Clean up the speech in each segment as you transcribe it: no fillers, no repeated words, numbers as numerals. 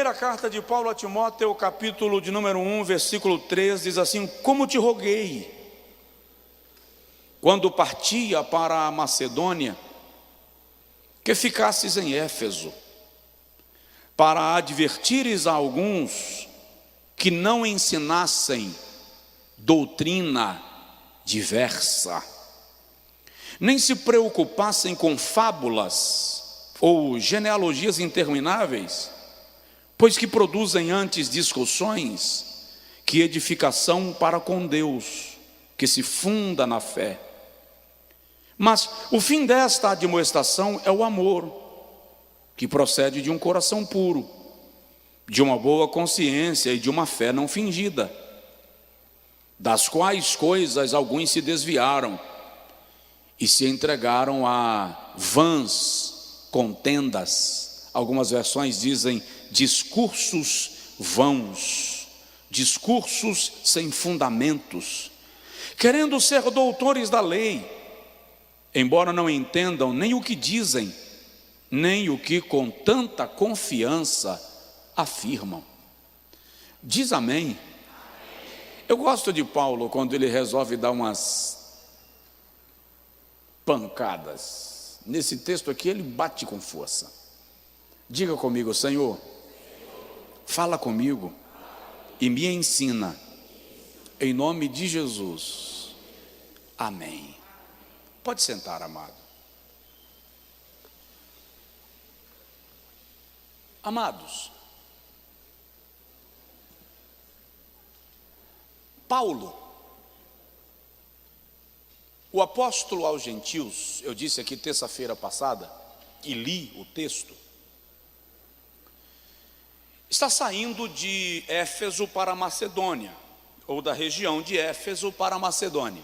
Primeira carta de Paulo a Timóteo, capítulo de número 1, versículo 3, diz assim: como te roguei, quando partia para a Macedônia, que ficasses em Éfeso, para advertires a alguns que não ensinassem doutrina diversa, nem se preocupassem com fábulas ou genealogias intermináveis, pois que produzem antes discussões que edificação para com Deus, que se funda na fé. Mas o fim desta admoestação é o amor, que procede de um coração puro, de uma boa consciência e de uma fé não fingida, das quais coisas alguns se desviaram e se entregaram a vãs contendas. Algumas versões dizem discursos vãos, discursos sem fundamentos, querendo ser doutores da lei, embora não entendam nem o que dizem, nem o que com tanta confiança afirmam. Diz amém? Eu gosto de Paulo quando ele resolve dar umas pancadas. Nesse texto aqui ele bate com força. Diga comigo: Senhor, fala comigo e me ensina, em nome de Jesus. Amém. Pode sentar, amado. Amados, Paulo, o apóstolo aos gentios, eu disse aqui terça-feira passada, e li o texto, está saindo de Éfeso para a Macedônia, ou da região de Éfeso para a Macedônia.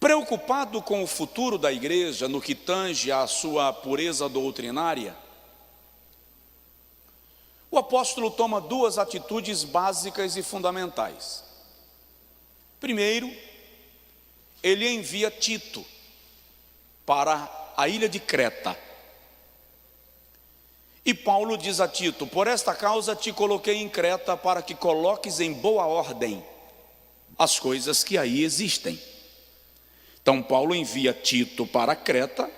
Preocupado com o futuro da igreja no que tange à sua pureza doutrinária, o apóstolo toma duas atitudes básicas e fundamentais. Primeiro, ele envia Tito para a ilha de Creta. E Paulo diz a Tito: por esta causa te coloquei em Creta, para que coloques em boa ordem as coisas que aí existem. Então Paulo envia Tito para Creta,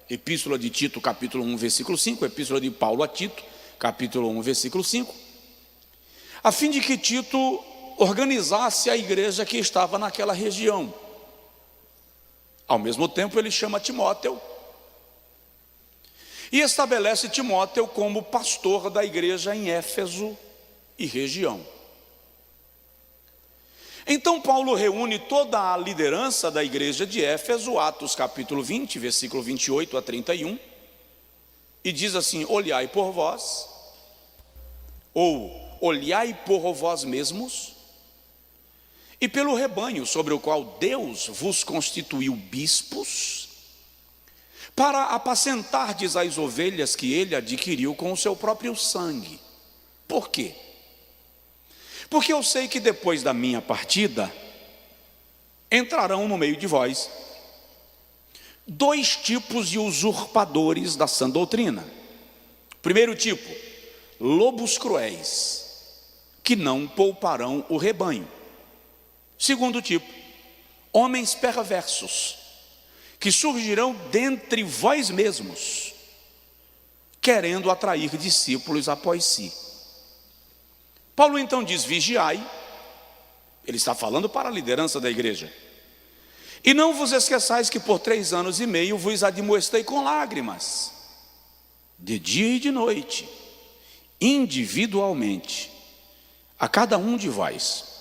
Epístola de Tito, capítulo 1, versículo 5, Epístola de Paulo a Tito, capítulo 1, versículo 5, a fim de que Tito organizasse a igreja que estava naquela região. Ao mesmo tempo ele chama Timóteo e estabelece Timóteo como pastor da igreja em Éfeso e região. Então Paulo reúne toda a liderança da igreja de Éfeso, Atos capítulo 20, versículo 28 a 31, e diz assim: olhai por vós, ou olhai por vós mesmos, e pelo rebanho sobre o qual Deus vos constituiu bispos, para apacentardes as ovelhas que ele adquiriu com o seu próprio sangue. Por quê? Porque eu sei que depois da minha partida entrarão no meio de vós dois tipos de usurpadores da sã doutrina. Primeiro tipo, lobos cruéis, que não pouparão o rebanho. Segundo tipo, homens perversos, que surgirão dentre vós mesmos, querendo atrair discípulos após si. Paulo então diz: vigiai. Ele está falando para a liderança da igreja. E não vos esqueçais que por 3 anos e meio vos admoestei com lágrimas, de dia e de noite, individualmente, a cada um de vós.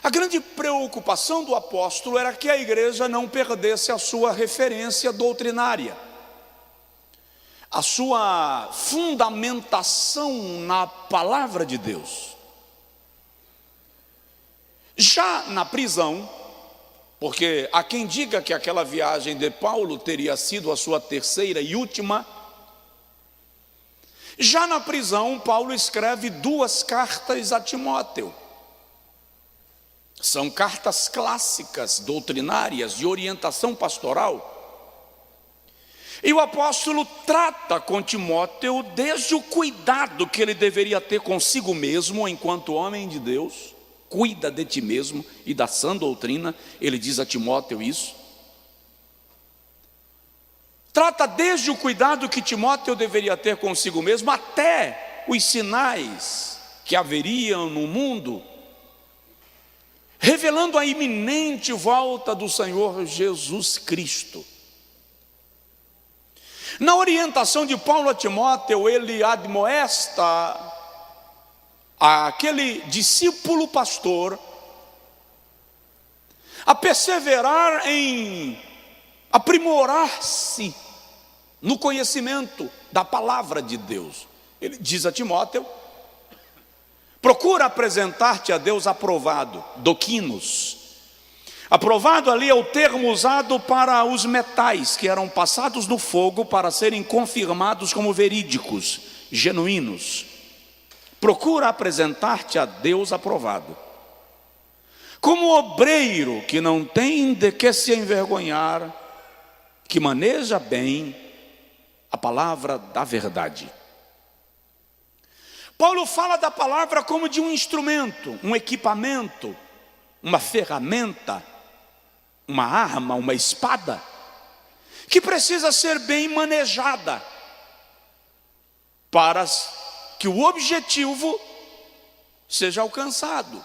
A grande preocupação do apóstolo era que a igreja não perdesse a sua referência doutrinária, a sua fundamentação na palavra de Deus. Já na prisão, porque há quem diga que aquela viagem de Paulo teria sido a sua terceira e última, já na prisão Paulo escreve 2 cartas a Timóteo. São cartas clássicas, doutrinárias, de orientação pastoral. E o apóstolo trata com Timóteo desde o cuidado que ele deveria ter consigo mesmo enquanto homem de Deus. Cuida de ti mesmo e da sã doutrina, ele diz a Timóteo isso. Trata desde o cuidado que Timóteo deveria ter consigo mesmo até os sinais que haveriam no mundo, revelando a iminente volta do Senhor Jesus Cristo. Na orientação de Paulo a Timóteo, ele admoesta aquele discípulo pastor a perseverar em aprimorar-se no conhecimento da palavra de Deus. Ele diz a Timóteo: procura apresentar-te a Deus aprovado, doquinos. Aprovado ali é o termo usado para os metais que eram passados no fogo para serem confirmados como verídicos, genuínos. Procura apresentar-te a Deus aprovado, como obreiro que não tem de que se envergonhar, que maneja bem a palavra da verdade. Paulo fala da palavra como de um instrumento, um equipamento, uma ferramenta, uma arma, uma espada, que precisa ser bem manejada para que o objetivo seja alcançado.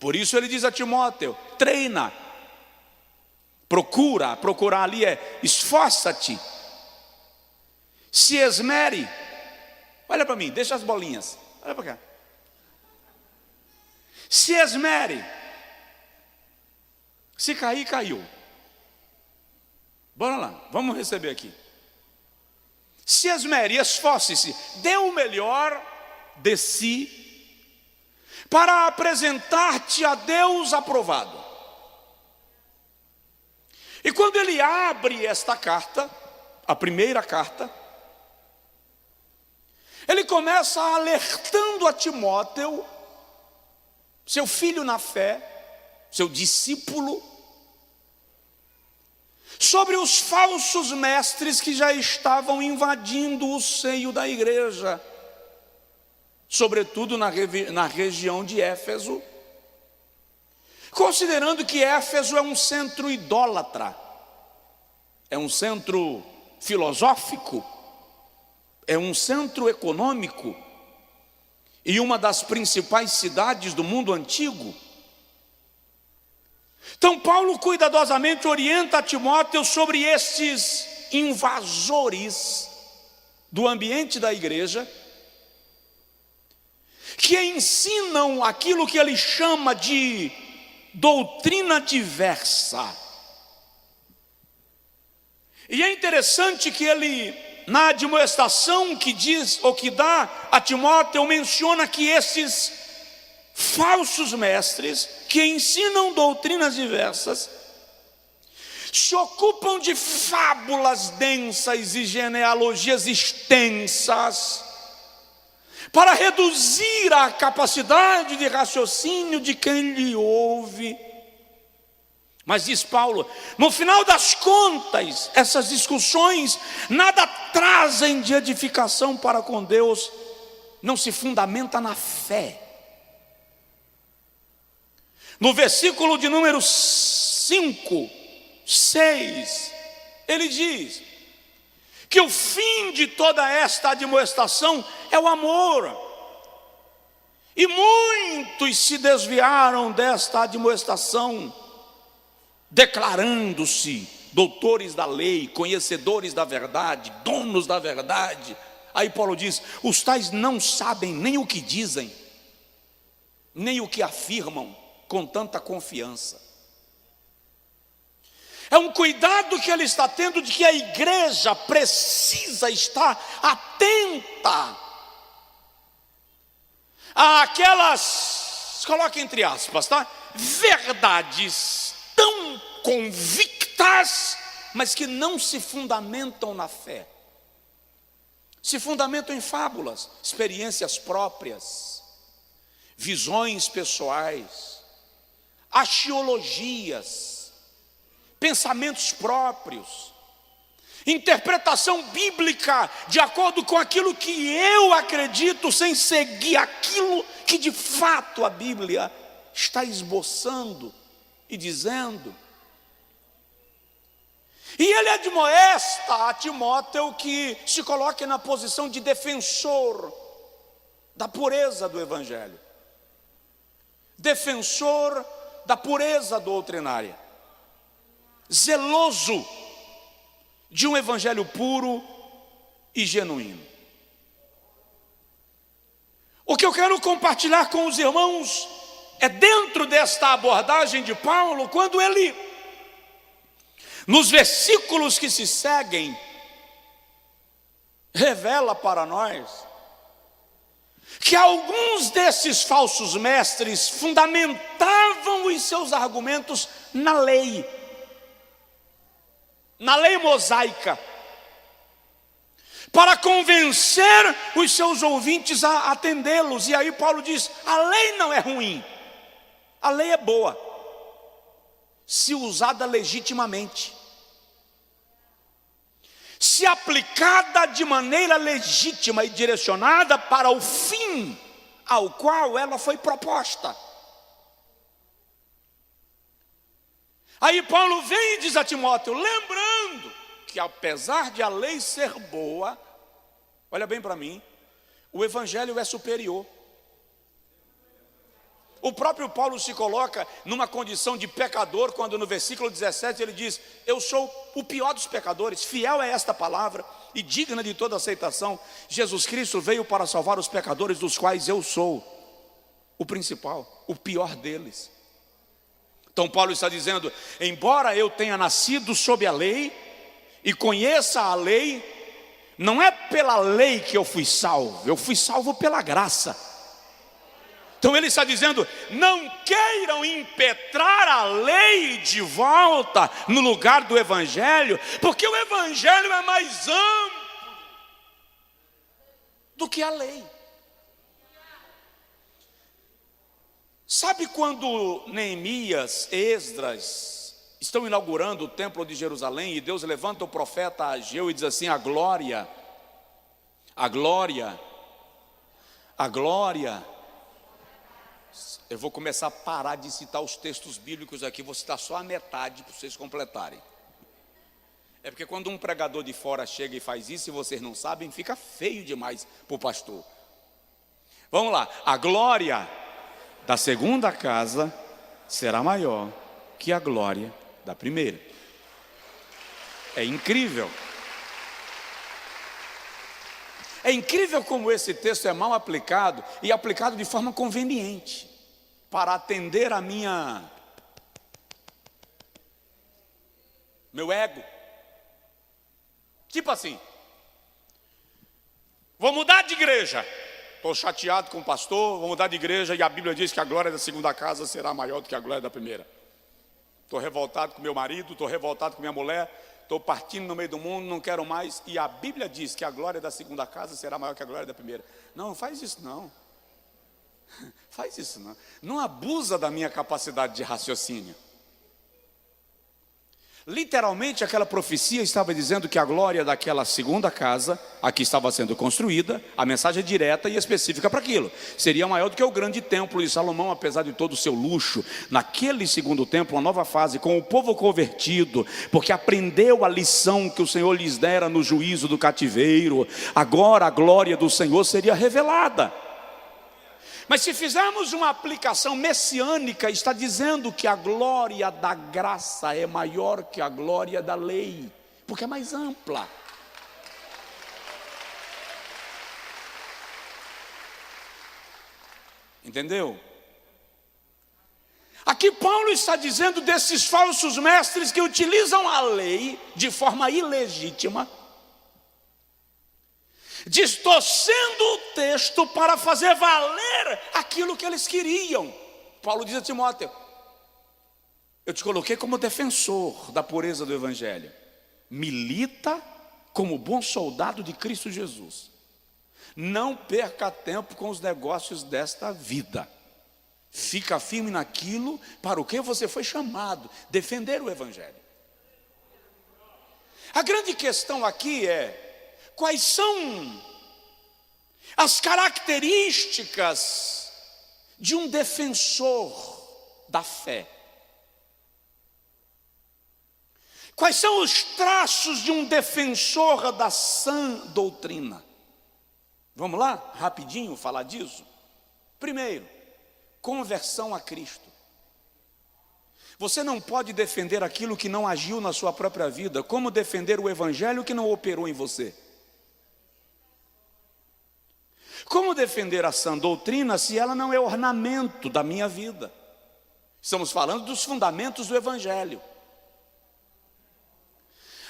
Por isso ele diz a Timóteo: treina, procurar ali é esforça-te, se esmere. Olha para mim, deixa as bolinhas, olha para cá. Se esmere. Se cair, caiu. Bora lá, vamos receber aqui. Se esmere, esforce-se, dê o melhor de si, para apresentar-te a Deus aprovado. E quando ele abre esta carta, a primeira carta, ele começa alertando a Timóteo, seu filho na fé, seu discípulo, sobre os falsos mestres que já estavam invadindo o seio da igreja, sobretudo na região de Éfeso, considerando que Éfeso é um centro idólatra, é um centro filosófico, é um centro econômico e uma das principais cidades do mundo antigo. Então Paulo cuidadosamente orienta a Timóteo sobre estes invasores do ambiente da igreja, que ensinam aquilo que ele chama de doutrina diversa. E é interessante que ele, na admoestação que diz ou que dá a Timóteo, menciona que esses falsos mestres que ensinam doutrinas diversas se ocupam de fábulas densas e genealogias extensas para reduzir a capacidade de raciocínio de quem lhe ouve. Mas diz Paulo, no final das contas, essas discussões nada trazem de edificação para com Deus, não se fundamenta na fé. No versículo de número 5, 6, ele diz que o fim de toda esta admoestação é o amor. E muitos se desviaram desta admoestação, declarando-se doutores da lei, conhecedores da verdade, donos da verdade. Aí Paulo diz: os tais não sabem nem o que dizem, nem o que afirmam com tanta confiança. É um cuidado que ele está tendo de que a igreja precisa estar atenta àquelas, coloque entre aspas, tá? Verdades tão convictas, mas que não se fundamentam na fé. Se fundamentam em fábulas, experiências próprias, visões pessoais, axiologias, pensamentos próprios, interpretação bíblica de acordo com aquilo que eu acredito, sem seguir aquilo que de fato a Bíblia está esboçando e dizendo. E ele admoesta a Timóteo que se coloque na posição de defensor da pureza do Evangelho, defensor da pureza doutrinária, zeloso de um Evangelho puro e genuíno. O que eu quero compartilhar com os irmãos é dentro desta abordagem de Paulo, quando ele, nos versículos que se seguem, revela para nós que alguns desses falsos mestres fundamentavam os seus argumentos na lei mosaica, para convencer os seus ouvintes a atendê-los. E aí Paulo diz: a lei não é ruim, a lei é boa, se usada legitimamente, se aplicada de maneira legítima e direcionada para o fim ao qual ela foi proposta. Aí Paulo vem e diz a Timóteo, lembrando que apesar de a lei ser boa, olha bem para mim, o Evangelho é superior. O próprio Paulo se coloca numa condição de pecador, quando no versículo 17 ele diz: eu sou o pior dos pecadores. Fiel é esta palavra e digna de toda aceitação. Jesus Cristo veio para salvar os pecadores, dos quais eu sou o principal, o pior deles. Então Paulo está dizendo: embora eu tenha nascido sob a lei e conheça a lei, não é pela lei que eu fui salvo pela graça. Então ele está dizendo: não queiram impetrar a lei de volta no lugar do Evangelho, porque o Evangelho é mais amplo do que a lei. Sabe quando Neemias, Esdras estão inaugurando o templo de Jerusalém e Deus levanta o profeta Ageu e diz assim: a glória, eu vou começar a parar de citar os textos bíblicos aqui, vou citar só a metade para vocês completarem. É porque quando um pregador de fora chega e faz isso e vocês não sabem, fica feio demais para o pastor. Vamos lá, a glória da segunda casa será maior que a glória da primeira. É incrível. É incrível como esse texto é mal aplicado e aplicado de forma conveniente para atender a meu ego. Tipo assim, vou mudar de igreja, estou chateado com o pastor, vou mudar de igreja e a Bíblia diz que a glória da segunda casa será maior do que a glória da primeira. Estou revoltado com meu marido, estou revoltado com minha mulher, estou partindo no meio do mundo, não quero mais. E a Bíblia diz que a glória da segunda casa será maior que a glória da primeira. Não faz isso não. Faz isso não. Não abusa da minha capacidade de raciocínio. Literalmente aquela profecia estava dizendo que a glória daquela segunda casa, a que estava sendo construída, a mensagem é direta e específica para aquilo, seria maior do que o grande templo de Salomão, apesar de todo o seu luxo. Naquele segundo templo, uma nova fase, com o povo convertido, porque aprendeu a lição que o Senhor lhes dera no juízo do cativeiro, agora a glória do Senhor seria revelada. Mas se fizermos uma aplicação messiânica, está dizendo que a glória da graça é maior que a glória da lei, porque é mais ampla. Entendeu? Aqui Paulo está dizendo desses falsos mestres que utilizam a lei de forma ilegítima, distorcendo o texto para fazer valer aquilo que eles queriam. Paulo diz a Timóteo: eu te coloquei como defensor da pureza do Evangelho, milita como bom soldado de Cristo Jesus, não perca tempo com os negócios desta vida, fica firme naquilo para o que você foi chamado, defender o Evangelho. A grande questão aqui é: quais são as características de um defensor da fé? Quais são os traços de um defensor da sã doutrina? Vamos lá, rapidinho, falar disso? Primeiro, conversão a Cristo. Você não pode defender aquilo que não agiu na sua própria vida. Como defender o evangelho que não operou em você? Como defender a sã doutrina se ela não é ornamento da minha vida? Estamos falando dos fundamentos do evangelho.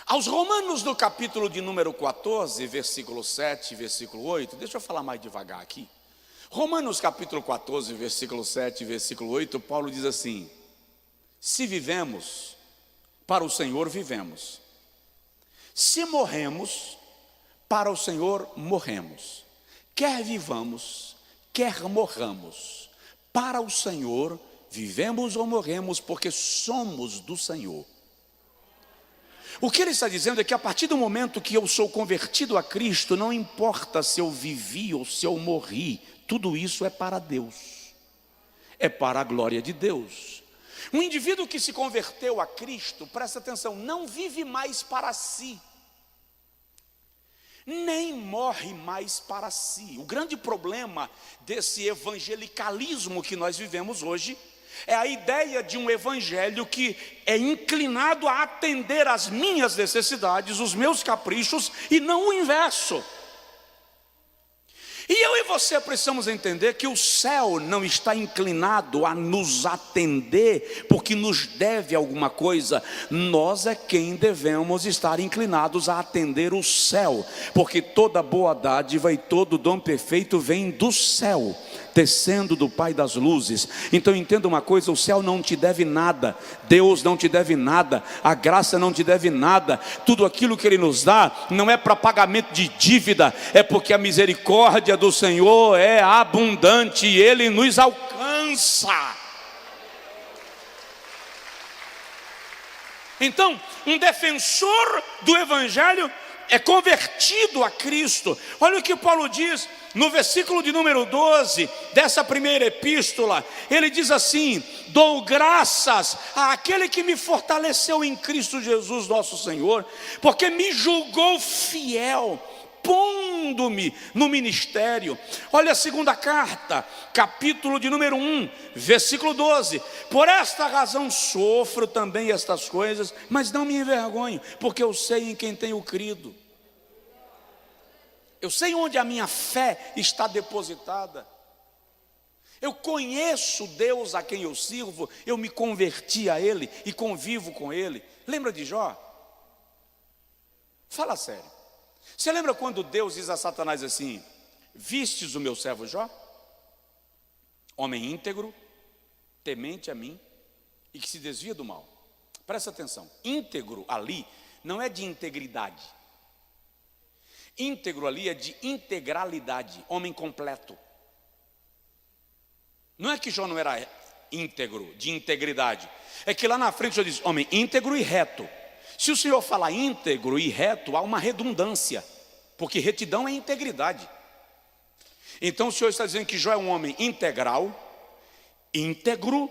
Aos Romanos, no capítulo de número 14, versículo 7, versículo 8, deixa eu falar mais devagar aqui. Romanos capítulo 14, versículo 7, versículo 8, Paulo diz assim: se vivemos, para o Senhor vivemos. Se morremos, para o Senhor morremos. Quer vivamos, quer morramos, para o Senhor vivemos ou morremos, porque somos do Senhor. O que ele está dizendo é que a partir do momento que eu sou convertido a Cristo, não importa se eu vivi ou se eu morri, tudo isso é para Deus, é para a glória de Deus. Um indivíduo que se converteu a Cristo, presta atenção, não vive mais para si, nem morre mais para si. O grande problema desse evangelicalismo que nós vivemos hoje é a ideia de um evangelho que é inclinado a atender às minhas necessidades, os meus caprichos, e não o inverso. E eu e você precisamos entender que o céu não está inclinado a nos atender porque nos deve alguma coisa. Nós é quem devemos estar inclinados a atender o céu, porque toda boa dádiva e todo dom perfeito vem do céu, descendo do Pai das luzes. Então entenda uma coisa: o céu não te deve nada, Deus não te deve nada, a graça não te deve nada. Tudo aquilo que Ele nos dá não é para pagamento de dívida, é porque a misericórdia do Senhor é abundante e Ele nos alcança. Então, um defensor do evangelho é convertido a Cristo. Olha o que Paulo diz no versículo de número 12 dessa primeira epístola. Ele diz assim: dou graças àquele que me fortaleceu em Cristo Jesus nosso Senhor, porque me julgou fiel, pondo-me no ministério. Olha a segunda carta, capítulo de número 1, versículo 12: por esta razão sofro também estas coisas, mas não me envergonho, porque eu sei em quem tenho crido. Eu sei onde a minha fé está depositada. Eu conheço Deus a quem eu sirvo, eu me converti a Ele e convivo com Ele. Lembra de Jó? Fala sério. Você lembra quando Deus diz a Satanás assim: vistes o meu servo Jó? Homem íntegro, temente a mim e que se desvia do mal. Presta atenção, íntegro ali não é de integridade. Íntegro ali é de integralidade, homem completo. Não é que Jó não era íntegro, de integridade, é que lá na frente o Senhor diz homem íntegro e reto. Se o Senhor falar íntegro e reto, há uma redundância, porque retidão é integridade. Então o Senhor está dizendo que Jó é um homem integral, íntegro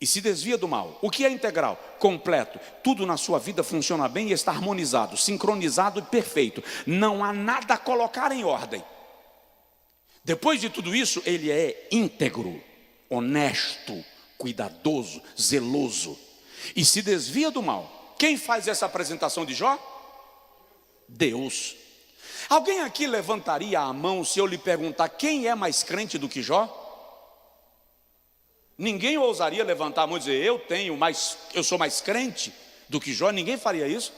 e se desvia do mal. O que é integral? Completo. Tudo na sua vida funciona bem e está harmonizado, sincronizado e perfeito. Não há nada a colocar em ordem. Depois de tudo isso, ele é íntegro, honesto, cuidadoso, zeloso e se desvia do mal. Quem faz essa apresentação de Jó? Deus. Alguém aqui levantaria a mão se eu lhe perguntar quem é mais crente do que Jó? Ninguém ousaria levantar a mão e dizer eu sou mais crente do que Jó. Ninguém faria isso.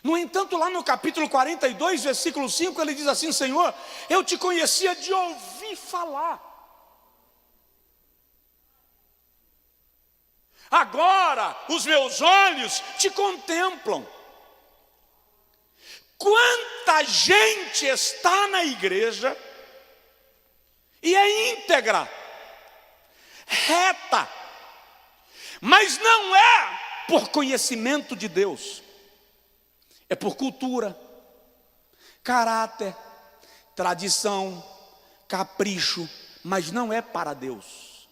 No entanto, lá no capítulo 42, versículo 5, ele diz assim: Senhor, eu te conhecia de ouvir falar, agora os meus olhos te contemplam. Quanta gente está na igreja e é íntegra, reta, mas não é por conhecimento de Deus, É por cultura, caráter, tradição, capricho, mas não é para Deus.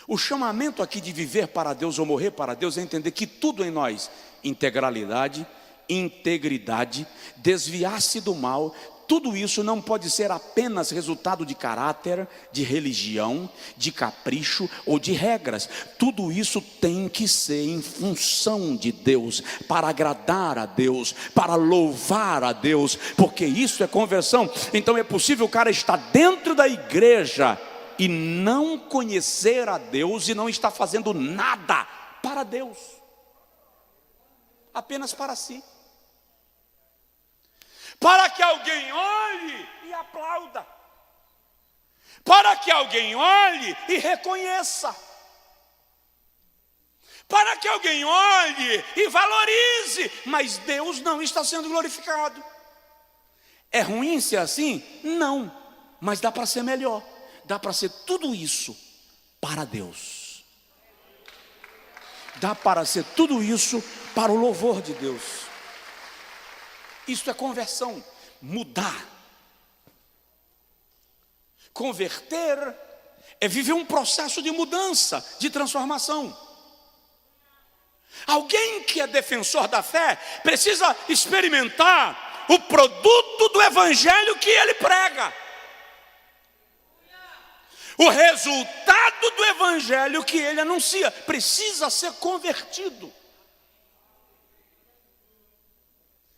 O chamamento aqui de viver para Deus ou morrer para Deus é entender que tudo em nós, integralidade, integridade, desviar-se do mal, tudo isso não pode ser apenas resultado de caráter, de religião, de capricho ou de regras. Tudo isso tem que ser em função de Deus, para agradar a Deus, para louvar a Deus, porque isso é conversão. Então é possível o cara estar dentro da igreja e não conhecer a Deus e não estar fazendo nada para Deus, apenas para si. Para que alguém olhe e aplauda, para que alguém olhe e reconheça, para que alguém olhe e valorize, mas Deus não está sendo glorificado. É ruim ser assim? Não, mas dá para ser melhor, dá para ser tudo isso para Deus, dá para ser tudo isso para o louvor de Deus. Isso é conversão, mudar. Converter é viver um processo de mudança, de transformação. Alguém que é defensor da fé precisa experimentar o produto do evangelho que ele prega. O resultado do evangelho que ele anuncia precisa ser convertido.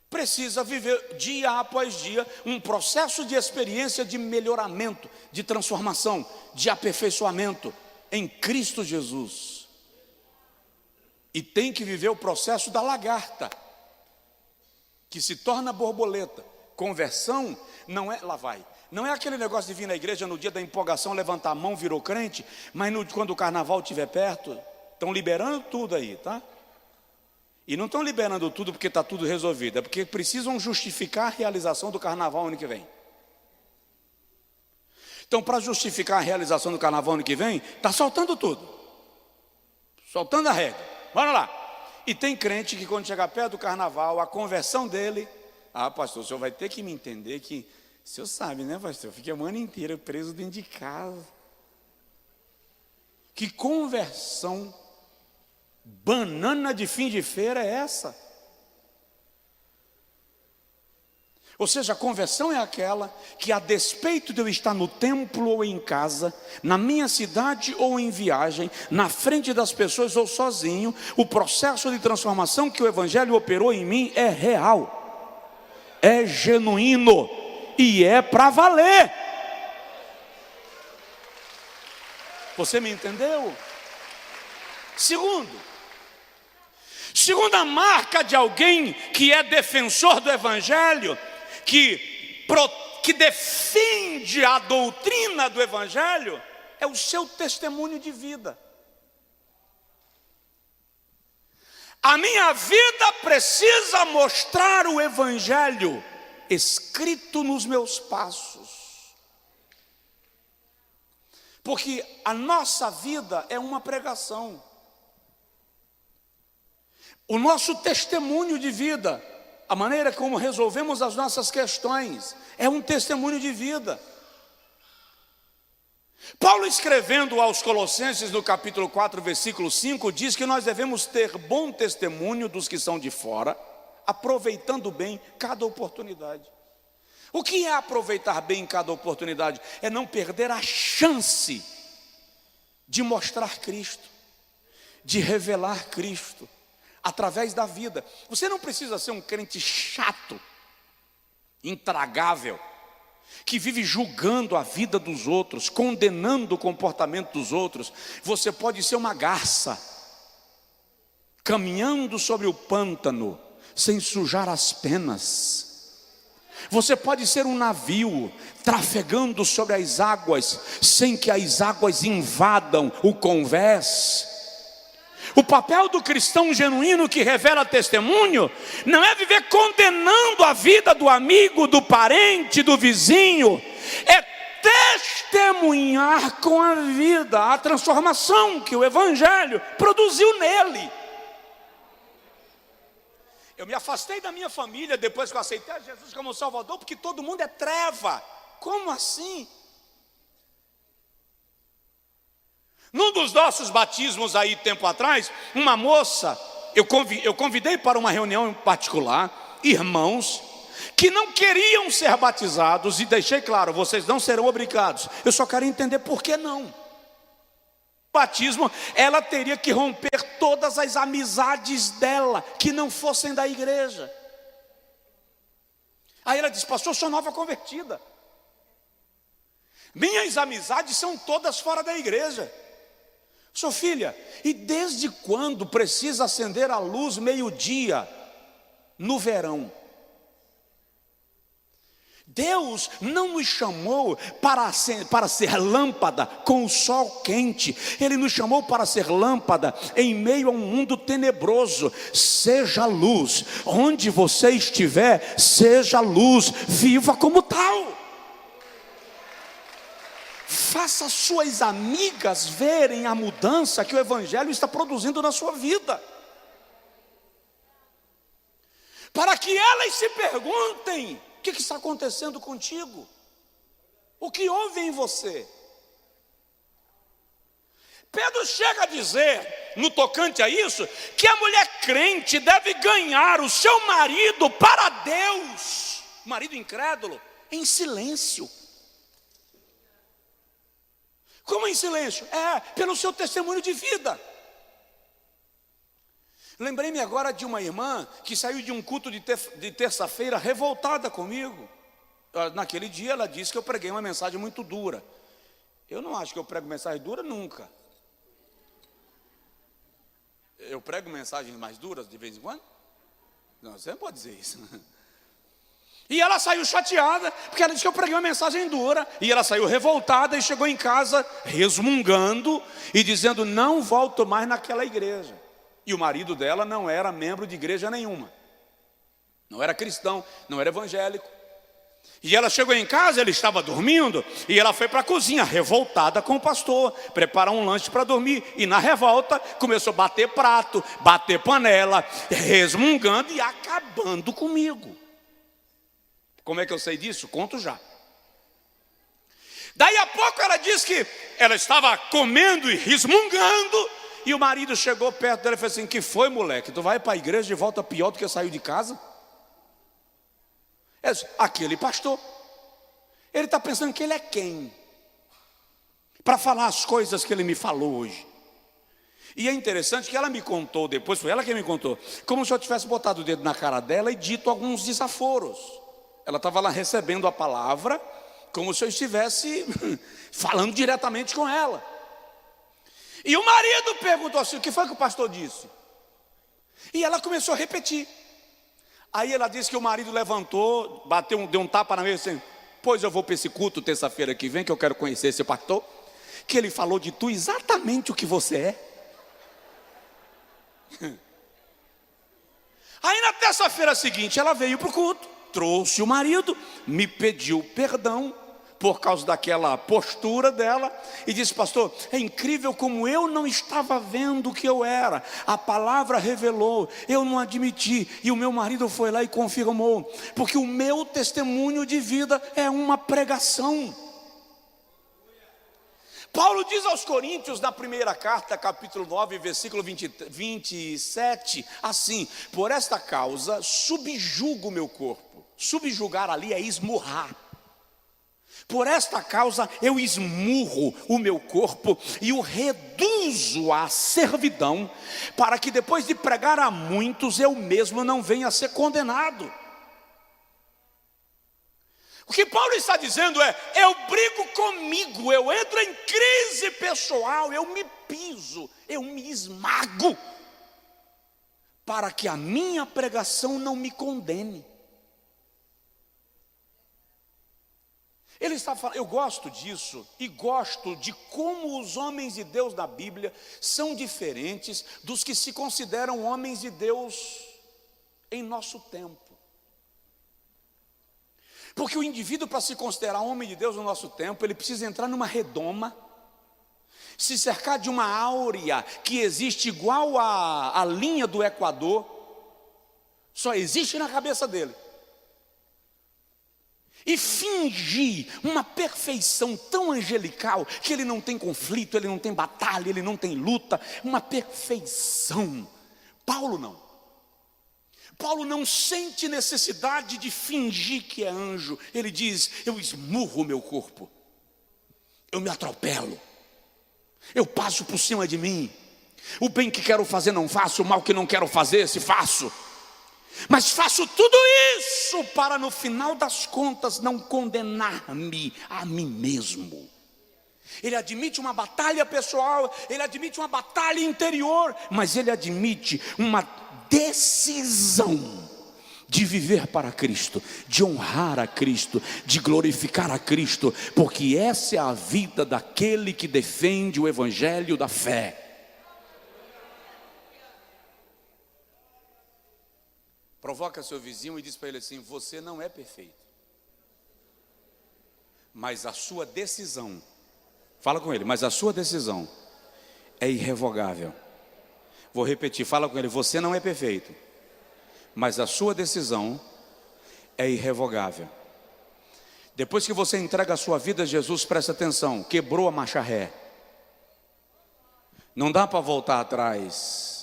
Precisa viver dia após dia um processo de experiência de melhoramento, de transformação, de aperfeiçoamento em Cristo Jesus. E tem que viver o processo da lagarta, que se torna borboleta. Conversão não é, lá vai, não é aquele negócio de vir na igreja no dia da empolgação, levantar a mão, virou crente, mas quando o carnaval estiver perto, estão liberando tudo aí, tá? E não estão liberando tudo porque está tudo resolvido, é porque precisam justificar a realização do carnaval ano que vem. Então, para justificar a realização do carnaval ano que vem, está soltando tudo, soltando a regra. Bora lá. E tem crente que quando chegar perto do carnaval, a conversão dele, pastor, o senhor vai ter que me entender que, o senhor sabe, né, pastor, eu fiquei o ano inteiro preso dentro de casa. Que conversão banana de fim de feira é essa? Ou seja, a conversão é aquela que, a despeito de eu estar no templo ou em casa, na minha cidade ou em viagem, na frente das pessoas ou sozinho, o processo de transformação que o evangelho operou em mim é real, é genuíno e é para valer. Você me entendeu? Segunda marca de alguém que é defensor do evangelho, que defende a doutrina do evangelho, é o seu testemunho de vida. A minha vida precisa mostrar o evangelho escrito nos meus passos, porque a nossa vida é uma pregação. O nosso testemunho de vida, a maneira como resolvemos as nossas questões, é um testemunho de vida. Paulo, escrevendo aos Colossenses no capítulo 4, versículo 5, diz que nós devemos ter bom testemunho dos que são de fora, aproveitando bem cada oportunidade. O que é aproveitar bem cada oportunidade? É não perder a chance de mostrar Cristo, de revelar Cristo através da vida. Você não precisa ser um crente chato, intragável, que vive julgando a vida dos outros, condenando o comportamento dos outros. Você pode ser uma garça, caminhando sobre o pântano, sem sujar as penas. Você pode ser um navio, trafegando sobre as águas, sem que as águas invadam o convés. O papel do cristão genuíno que revela testemunho não é viver condenando a vida do amigo, do parente, do vizinho. É testemunhar com a vida a transformação que o evangelho produziu nele. Eu me afastei da minha família depois que eu aceitei a Jesus como Salvador, porque todo mundo é treva. Como assim? Num dos nossos batismos aí, tempo atrás, uma moça, eu convidei para uma reunião em particular, irmãos, que não queriam ser batizados, e deixei claro, vocês não serão obrigados. Eu só quero entender por que não. Batismo, ela teria que romper todas as amizades dela que não fossem da igreja. Aí ela disse: pastor, eu sou nova convertida, minhas amizades são todas fora da igreja. Sua filha, e desde quando precisa acender a luz meio-dia no verão? Deus não nos chamou para ser lâmpada com o sol quente. Ele nos chamou para ser lâmpada em meio a um mundo tenebroso. Seja luz, onde você estiver, seja luz, viva como tal. Faça suas amigas verem a mudança que o Evangelho está produzindo na sua vida, para que elas se perguntem: o que está acontecendo contigo? O que houve em você? Pedro chega a dizer, no tocante a isso, que a mulher crente deve ganhar o seu marido para Deus, marido incrédulo, em silêncio. Como em silêncio? Pelo seu testemunho de vida. Lembrei-me agora de uma irmã que saiu de um culto de terça-feira revoltada comigo. Naquele dia ela disse que eu preguei uma mensagem muito dura. Eu não acho que eu prego mensagem dura nunca. Eu prego mensagens mais duras de vez em quando? Não, você não pode dizer isso. E ela saiu chateada, porque ela disse que eu preguei uma mensagem dura. E ela saiu revoltada e chegou em casa resmungando e dizendo: não volto mais naquela igreja. E o marido dela não era membro de igreja nenhuma, não era cristão, não era evangélico. E ela chegou em casa, ele estava dormindo, e ela foi para a cozinha, revoltada com o pastor, preparar um lanche para dormir. E na revolta começou a bater prato, bater panela, resmungando e acabando comigo. Como é que eu sei disso? Conto já. Daí a pouco ela disse que ela estava comendo e resmungando, e o marido chegou perto dela e falou assim: que foi, moleque? Tu vai para a igreja de volta pior do que saiu de casa? Ela disse: aquele pastor, ele está pensando que ele é quem? Para falar as coisas que ele me falou hoje. E é interessante que ela me contou depois, foi ela que me contou, como se eu tivesse botado o dedo na cara dela e dito alguns desaforos. Ela estava lá recebendo a palavra, como se eu estivesse falando diretamente com ela. E o marido perguntou assim: o que foi que o pastor disse? E ela começou a repetir. Aí ela disse que o marido levantou, deu um tapa na mesa assim: pois eu vou para esse culto terça-feira que vem, que eu quero conhecer esse pastor, que ele falou de tu exatamente o que você é. Aí na terça-feira seguinte ela veio para o culto, trouxe o marido, me pediu perdão por causa daquela postura dela e disse: pastor, é incrível como eu não estava vendo o que eu era, a palavra revelou, eu não admiti, e o meu marido foi lá e confirmou, porque o meu testemunho de vida é uma pregação. Paulo diz aos Coríntios, na primeira carta, capítulo 9, versículo 27, assim: por esta causa subjugo o meu corpo. Subjugar ali é esmurrar. Por esta causa eu esmurro o meu corpo e o reduzo à servidão, para que depois de pregar a muitos, eu mesmo não venha a ser condenado. O que Paulo está dizendo é: eu brigo comigo, eu entro em crise pessoal, eu me piso, eu me esmago, para que a minha pregação não me condene. Ele está falando, eu gosto disso, e gosto de como os homens de Deus da Bíblia são diferentes dos que se consideram homens de Deus em nosso tempo. Porque o indivíduo, para se considerar homem de Deus no nosso tempo, ele precisa entrar numa redoma, se cercar de uma áurea que existe igual à linha do Equador, Só existe na cabeça dele. E fingir uma perfeição tão angelical, que ele não tem conflito, ele não tem batalha, ele não tem luta, uma perfeição. Paulo não. Paulo não sente necessidade de fingir que é anjo. Ele diz: eu esmurro o meu corpo, eu me atropelo, eu passo por cima de mim. O bem que quero fazer não faço, o mal que não quero fazer se faço. Mas faço tudo isso para no final das contas não condenar-me a mim mesmo. Ele admite uma batalha pessoal, ele admite uma batalha interior, mas ele admite uma decisão de viver para Cristo, de honrar a Cristo, de glorificar a Cristo, porque essa é a vida daquele que defende o evangelho da fé. Provoca seu vizinho e diz para ele assim: você não é perfeito, mas a sua decisão, fala com ele, mas a sua decisão é irrevogável. Vou repetir, fala com ele: você não é perfeito, mas a sua decisão é irrevogável. Depois que você entrega a sua vida a Jesus, presta atenção, quebrou a marcha ré. Não dá para voltar atrás.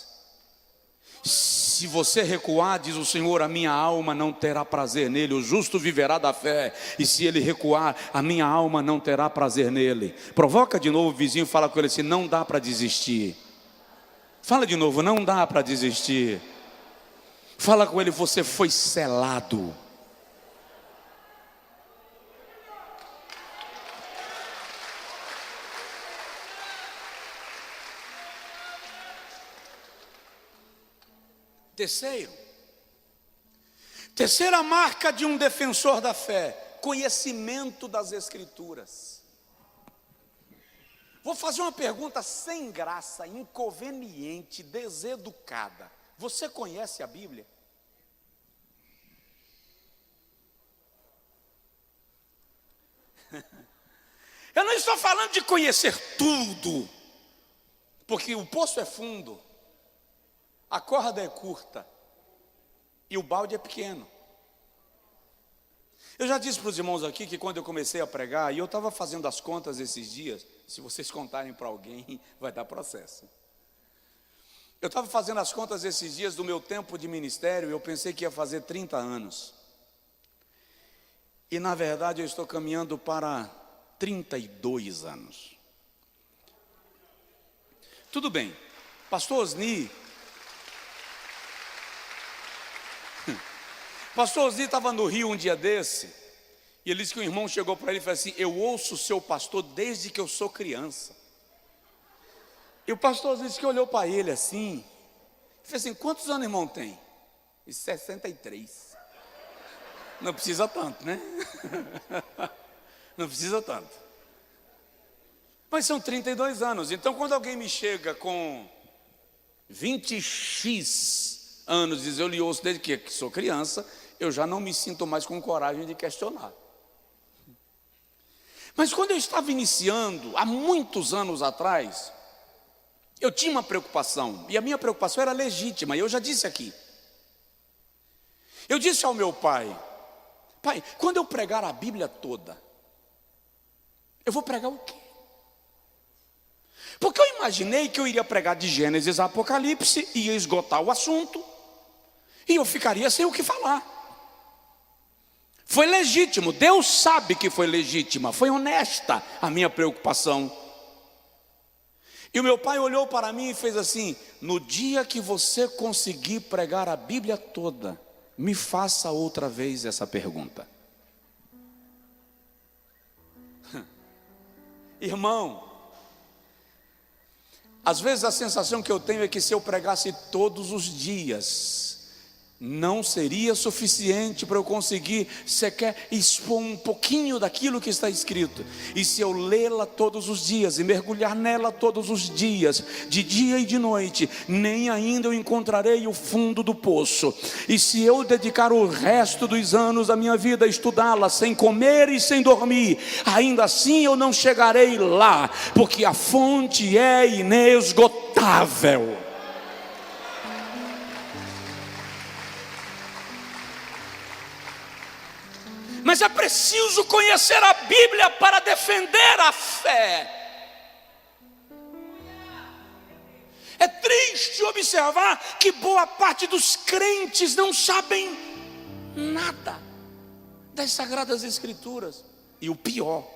Se você recuar, diz o Senhor, a minha alma não terá prazer nele. O justo viverá da fé, e se ele recuar, a minha alma não terá prazer nele. Provoca de novo o vizinho, fala com ele assim: não dá para desistir. Fala de novo: não dá para desistir. Fala com ele: você foi selado. Terceira marca de um defensor da fé: conhecimento das Escrituras. Vou fazer uma pergunta sem graça, inconveniente, deseducada. Você conhece a Bíblia? Eu não estou falando de conhecer tudo, porque o poço é fundo, a corda é curta e o balde é pequeno. Eu já disse para os irmãos aqui que quando eu comecei a pregar, e eu estava fazendo as contas esses dias, se vocês contarem para alguém, vai dar processo. Eu estava fazendo as contas esses dias do meu tempo de ministério, e eu pensei que ia fazer 30 anos. E na verdade eu estou caminhando para 32 anos. Tudo bem, pastor Osni estava no Rio um dia desse, e ele disse que um irmão chegou para ele e falou assim: eu ouço o seu pastor desde que eu sou criança. E o pastor Osni disse que olhou para ele assim, e fez assim: quantos anos o irmão tem? E 63. Não precisa tanto, né? Não precisa tanto. Mas são 32 anos. Então quando alguém me chega com 20x anos e diz: eu lhe ouço desde que sou criança, eu já não me sinto mais com coragem de questionar. Mas quando eu estava iniciando, há muitos anos atrás, eu tinha uma preocupação, e a minha preocupação era legítima, e eu já disse aqui. Eu disse ao meu pai: pai, quando eu pregar a Bíblia toda, eu vou pregar o quê? Porque eu imaginei que eu iria pregar de Gênesis a Apocalipse, ia esgotar o assunto, e eu ficaria sem o que falar. Foi legítimo, Deus sabe que foi legítima, foi honesta a minha preocupação. E o meu pai olhou para mim e fez assim: no dia que você conseguir pregar a Bíblia toda, me faça outra vez essa pergunta. Irmão, às vezes a sensação que eu tenho é que se eu pregasse todos os dias, não seria suficiente para eu conseguir sequer expor um pouquinho daquilo que está escrito. E se eu lê-la todos os dias e mergulhar nela todos os dias, de dia e de noite, nem ainda eu encontrarei o fundo do poço. E se eu dedicar o resto dos anos da minha vida a estudá-la, sem comer e sem dormir, ainda assim eu não chegarei lá, porque a fonte é inesgotável. é preciso conhecer a Bíblia para defender a fé. É triste observar que boa parte dos crentes não sabem nada das Sagradas Escrituras. E o pior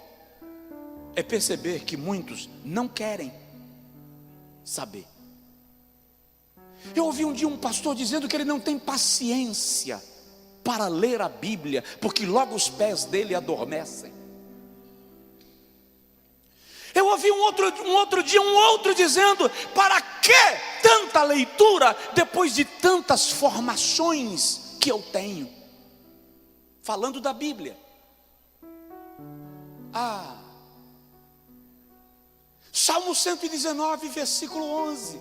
é perceber que muitos não querem saber. Eu ouvi um dia um pastor dizendo que ele não tem paciência para ler a Bíblia, porque logo os pés dele adormecem. Eu ouvi um outro dia um outro dizendo: para que tanta leitura depois de tantas formações que eu tenho? Falando da Bíblia. Salmo 119, versículo 11: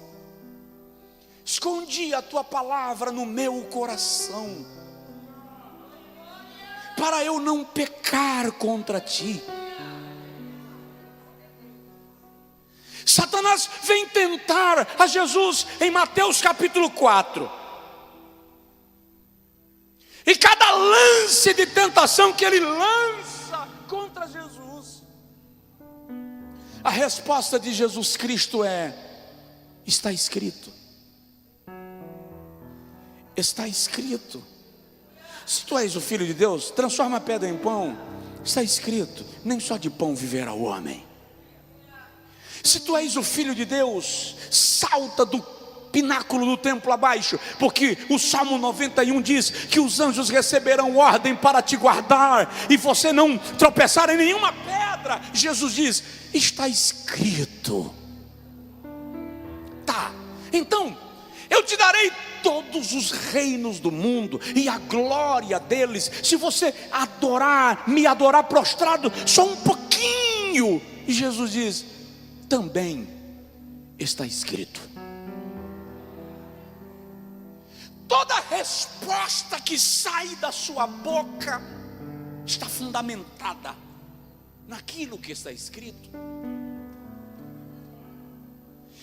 escondi a tua palavra no meu coração, para eu não pecar contra ti. Satanás vem tentar a Jesus em Mateus capítulo 4. E cada lance de tentação que ele lança contra Jesus, a resposta de Jesus Cristo é: está escrito. Está escrito. Se tu és o Filho de Deus, transforma a pedra em pão. Está escrito: nem só de pão viverá o homem. Se tu és o Filho de Deus, salta do pináculo do templo abaixo, porque o Salmo 91 diz que os anjos receberão ordem para te guardar e você não tropeçar em nenhuma pedra. Jesus diz: está escrito. Tá, então eu te darei todos os reinos do mundo e a glória deles, se você me adorar prostrado só um pouquinho. E Jesus diz: também está escrito. Toda resposta que sai da sua boca está fundamentada naquilo que está escrito.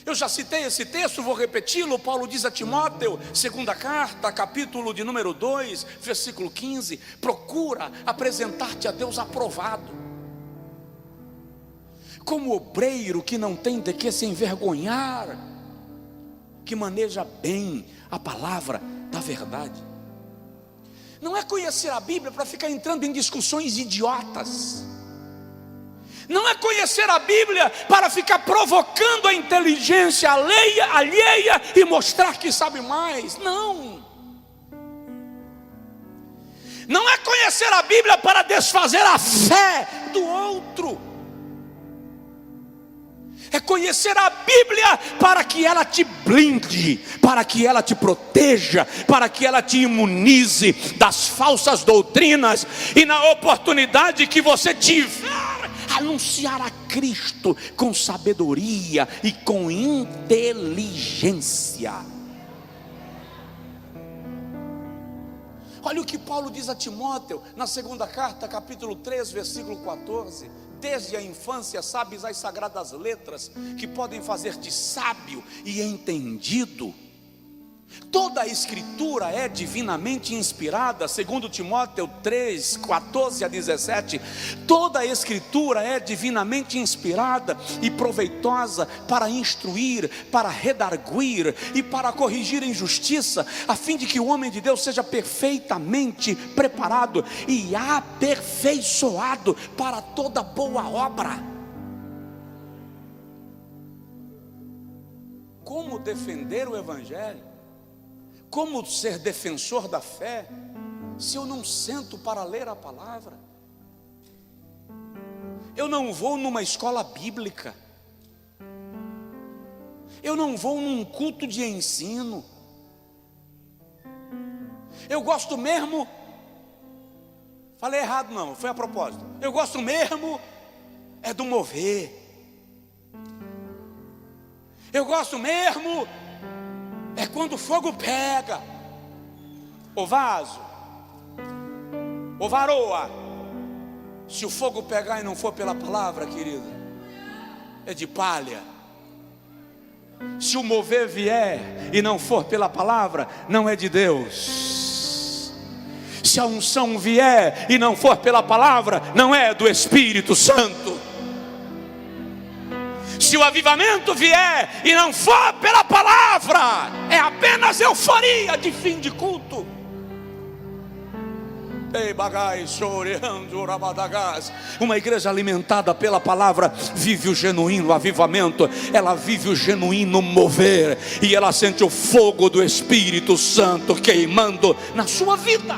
Eu já citei esse texto, vou repeti-lo. Paulo diz a Timóteo, segunda carta, capítulo de número 2, versículo 15: procura apresentar-te a Deus aprovado, como obreiro que não tem de que se envergonhar, que maneja bem a palavra da verdade. Não é conhecer a Bíblia para ficar entrando em discussões idiotas. Não é conhecer a Bíblia para ficar provocando a inteligência alheia e mostrar que sabe mais. Não. Não é conhecer a Bíblia para desfazer a fé do outro. É conhecer a Bíblia para que ela te blinde, para que ela te proteja, para que ela te imunize das falsas doutrinas, e na oportunidade que você tiver, anunciar a Cristo com sabedoria e com inteligência. Olha o que Paulo diz a Timóteo na segunda carta, capítulo 3, versículo 14: desde a infância sabes as sagradas letras, que podem fazer-te sábio e entendido. Toda a escritura é divinamente inspirada, segundo Timóteo 3, 14 a 17. Toda a escritura é divinamente inspirada e proveitosa para instruir, para redarguir e para corrigir em justiça, a fim de que o homem de Deus seja perfeitamente preparado e aperfeiçoado para toda boa obra. Como defender o Evangelho? Como ser defensor da fé, se eu não sento para ler a palavra? Eu não vou numa escola bíblica, eu não vou num culto de ensino. Eu gosto mesmo, falei errado não, foi a propósito. Eu gosto mesmo é do mover. Eu gosto mesmo é quando o fogo pega. Ô vaso, ô varoa, se o fogo pegar e não for pela palavra, querida, é de palha. Se o mover vier e não for pela palavra, não é de Deus. Se a unção vier e não for pela palavra, não é do Espírito Santo. Se o avivamento vier e não for pela palavra, é apenas euforia de fim de culto. Uma igreja alimentada pela palavra vive o genuíno avivamento. Ela vive o genuíno mover, e ela sente o fogo do Espírito Santo queimando na sua vida.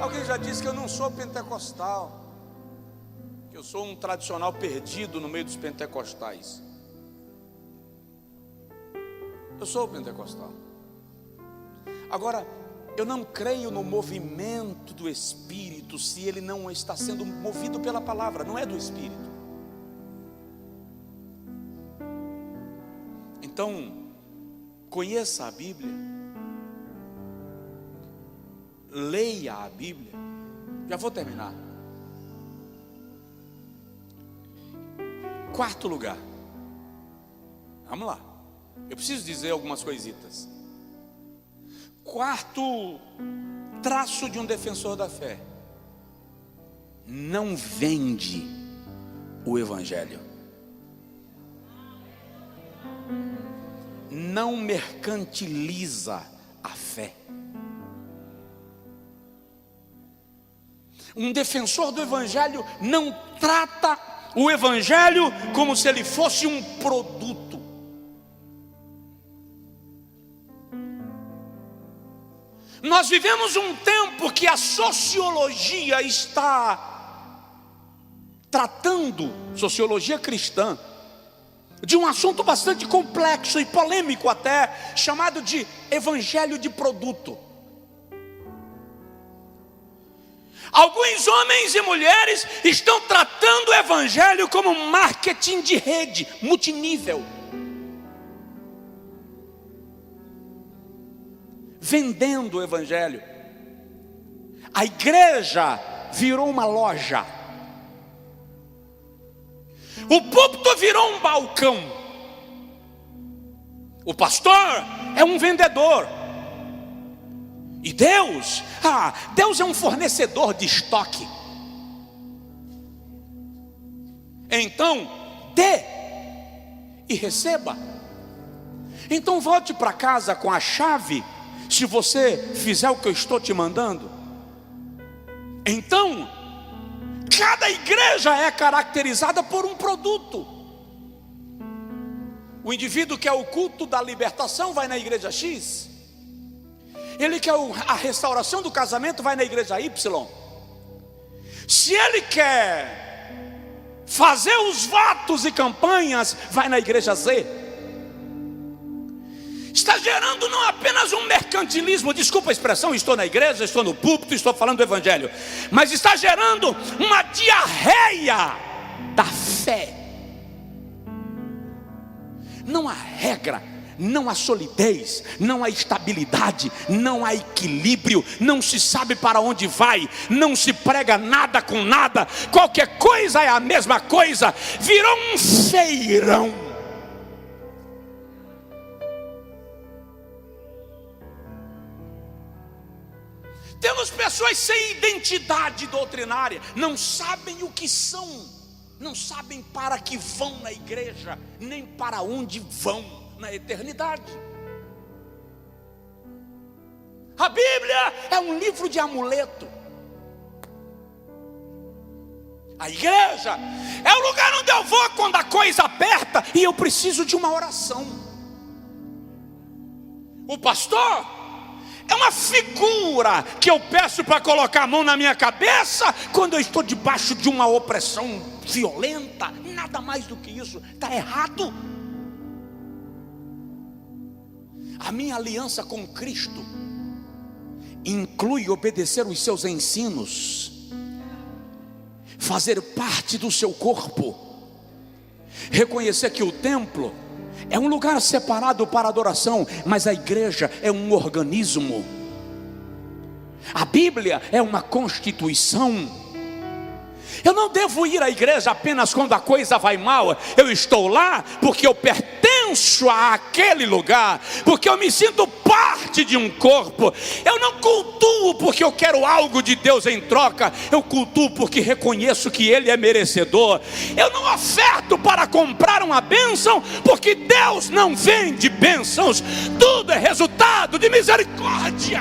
Alguém já disse que eu não sou pentecostal, que eu sou um tradicional perdido no meio dos pentecostais. Eu sou pentecostal. Agora, eu não creio no movimento do Espírito se ele não está sendo movido pela palavra, não é do Espírito. Então, conheça a Bíblia, leia a Bíblia. Já vou terminar. Quarto lugar, vamos lá, eu preciso dizer algumas coisitas. Quarto traço de um defensor da fé: não vende o Evangelho, não mercantiliza a fé. Um defensor do Evangelho não trata o Evangelho como se ele fosse um produto. Nós vivemos um tempo que a sociologia está tratando, sociologia cristã, de um assunto bastante complexo e polêmico até, chamado de evangelho de produto. Alguns homens e mulheres estão tratando o evangelho como marketing de rede, multinível, vendendo o evangelho. A igreja virou uma loja, o púlpito virou um balcão, o pastor é um vendedor, e Deus é um fornecedor de estoque. Então dê e receba. Então volte para casa com a chave, se você fizer o que eu estou te mandando. Então, cada igreja é caracterizada por um produto. O indivíduo que é o culto da libertação vai na igreja X. Ele quer a restauração do casamento, vai na igreja Y. Se ele quer fazer os votos e campanhas, vai na igreja Z. Está gerando não apenas um mercantilismo, desculpa a expressão, estou na igreja, estou no púlpito, estou falando do evangelho, mas está gerando uma diarreia da fé. Não há regra, não há solidez, não há estabilidade, não há equilíbrio, não se sabe para onde vai, não se prega nada com nada, qualquer coisa é a mesma coisa, virou um feirão. Temos pessoas sem identidade doutrinária, não sabem o que são, não sabem para que vão na igreja, nem para onde vão na eternidade. A Bíblia é um livro de amuleto. A igreja é o lugar onde eu vou quando a coisa aperta e eu preciso de uma oração. O pastor é uma figura que eu peço para colocar a mão na minha cabeça quando eu estou debaixo de uma opressão violenta. Nada mais do que isso. Está errado. A minha aliança com Cristo inclui obedecer os seus ensinos, fazer parte do seu corpo, reconhecer que o templo é um lugar separado para adoração, mas a igreja é um organismo. A Bíblia é uma constituição. Eu não devo ir à igreja apenas quando a coisa vai mal. Eu estou lá porque eu pertenço pertenço àquele lugar, porque eu me sinto parte de um corpo. Eu não cultuo porque eu quero algo de Deus em troca, eu cultuo porque reconheço que Ele é merecedor. Eu não oferto para comprar uma bênção, porque Deus não vende bênçãos, tudo é resultado de misericórdia.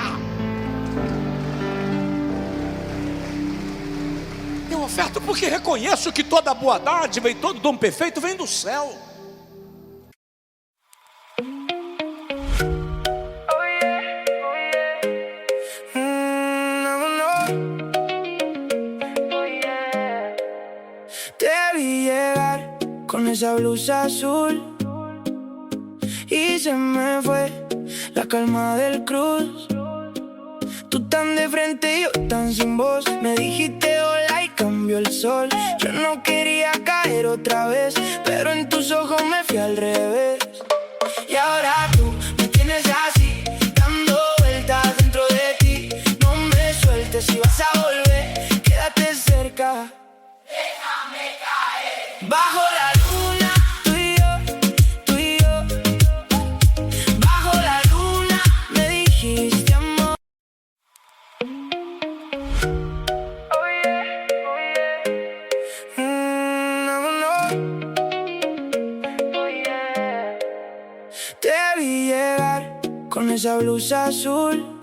Eu oferto porque reconheço que toda boa dádiva e todo dom perfeito vem do céu. Te vi llegar con esa blusa azul y se me fue la calma del cruz. Tú tan de frente y yo tan sin voz. Me dijiste hola y cambió el sol. Yo no quería caer otra vez, pero en tus ojos me fui al revés. Y ahora tú me tienes así, dando vueltas dentro de ti. No me sueltes si vas a volver, quédate cerca. Déjame caer. Bajo la luna, tú y yo. Bajo la luna me dijiste amor. Te vi llegar con esa blusa azul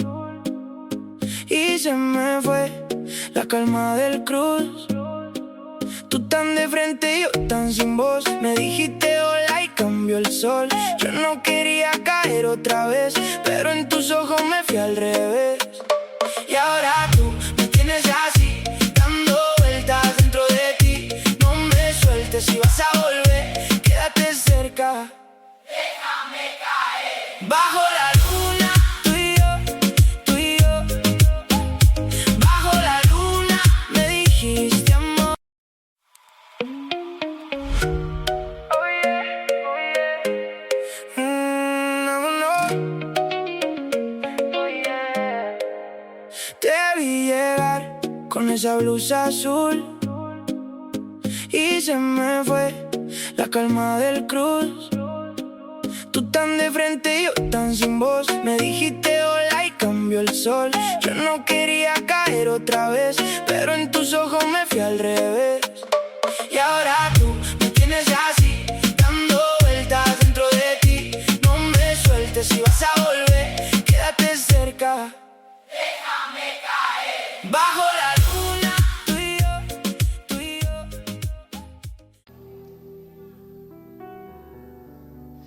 y se me fue la calma del cruz. Tú tan de frente y yo tan sin voz. Me dijiste hola y cambió el sol. Yo no quería caer otra vez, pero en tus ojos me fui al revés. Y ahora tú me tienes así, dando vueltas dentro de ti. No me sueltes si vas a volver, quédate cerca. Déjame caer. Bajo la luna, tú y yo. Bajo la luna me dijiste amor. Te vi llegar con esa blusa azul y se me fue la calma del cruz. Tú tan de frente y yo tan sin voz. Me dijiste hola y cambió el sol. Yo no quería caer otra vez, pero en tus ojos me fui al revés. Y ahora tú me tienes así, dando vueltas dentro de ti. No me sueltes si vas a volver, quédate cerca. Déjame caer. Bajo la luna, tú y yo.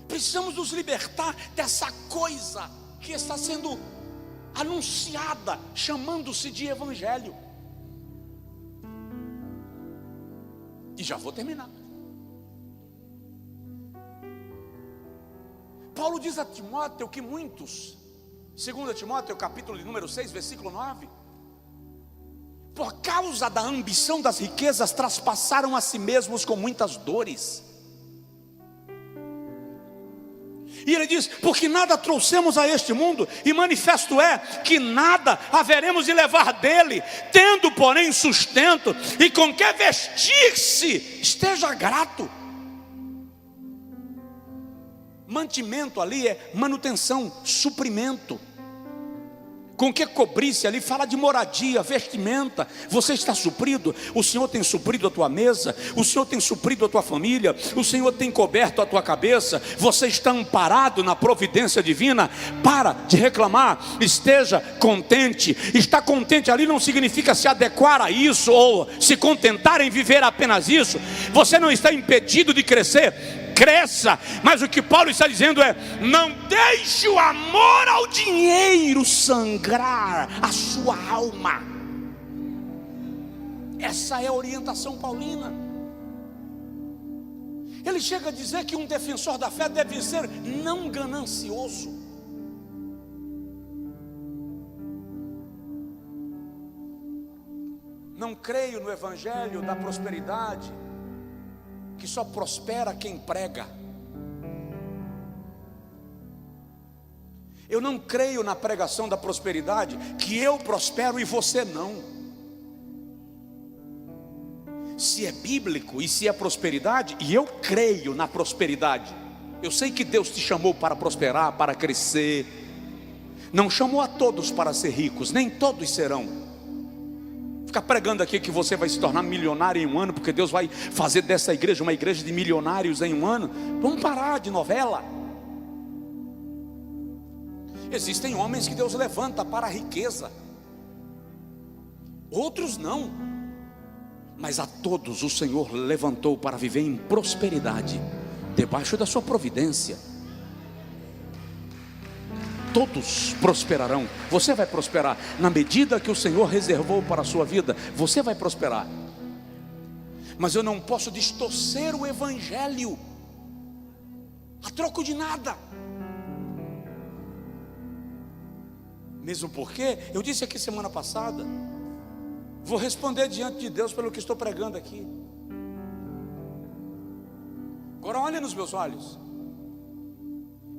Precisamos nos libertar dessa coisa que está sendo anunciada, chamando-se de evangelho. E já vou terminar. Paulo diz a Timóteo que muitos, 2 Timóteo capítulo de número 6, versículo 9, por causa da ambição das riquezas, traspassaram a si mesmos com muitas dores. E ele diz, porque nada trouxemos a este mundo, e manifesto é que nada haveremos de levar dele, tendo porém sustento, e com que vestir-se, esteja grato. Mantimento ali é manutenção, suprimento. Com que cobrir-se ali, fala de moradia, vestimenta. Você está suprido, o Senhor tem suprido a tua mesa, o Senhor tem suprido a tua família, o Senhor tem coberto a tua cabeça. Você está amparado na providência divina. Para de reclamar, esteja contente. Estar contente ali não significa se adequar a isso, ou se contentar em viver apenas isso. Você não está impedido de crescer. Cresça, mas o que Paulo está dizendo é: não deixe o amor ao dinheiro sangrar a sua alma. Essa é a orientação paulina. Ele chega a dizer que um defensor da fé deve ser não ganancioso. Não creio no evangelho da prosperidade, que só prospera quem prega. Eu não creio na pregação da prosperidade, que eu prospero e você não. Se é bíblico e se é prosperidade, e eu creio na prosperidade, Eu sei que Deus te chamou para prosperar, para crescer. Não chamou a todos para ser ricos, nem todos serão. Ficar pregando aqui que você vai se tornar milionário em um ano, porque Deus vai fazer dessa igreja uma igreja de milionários em um ano. Vamos parar de novela. Existem homens que Deus levanta para a riqueza, outros não. Mas a todos o Senhor levantou para viver em prosperidade, debaixo da sua providência. Todos prosperarão. Você vai prosperar na medida que o Senhor reservou para a sua vida. Você vai prosperar. Mas eu não posso distorcer o evangelho a troco de nada. Mesmo porque eu disse aqui semana passada, vou responder diante de Deus pelo que estou pregando aqui. Agora olha nos meus olhos.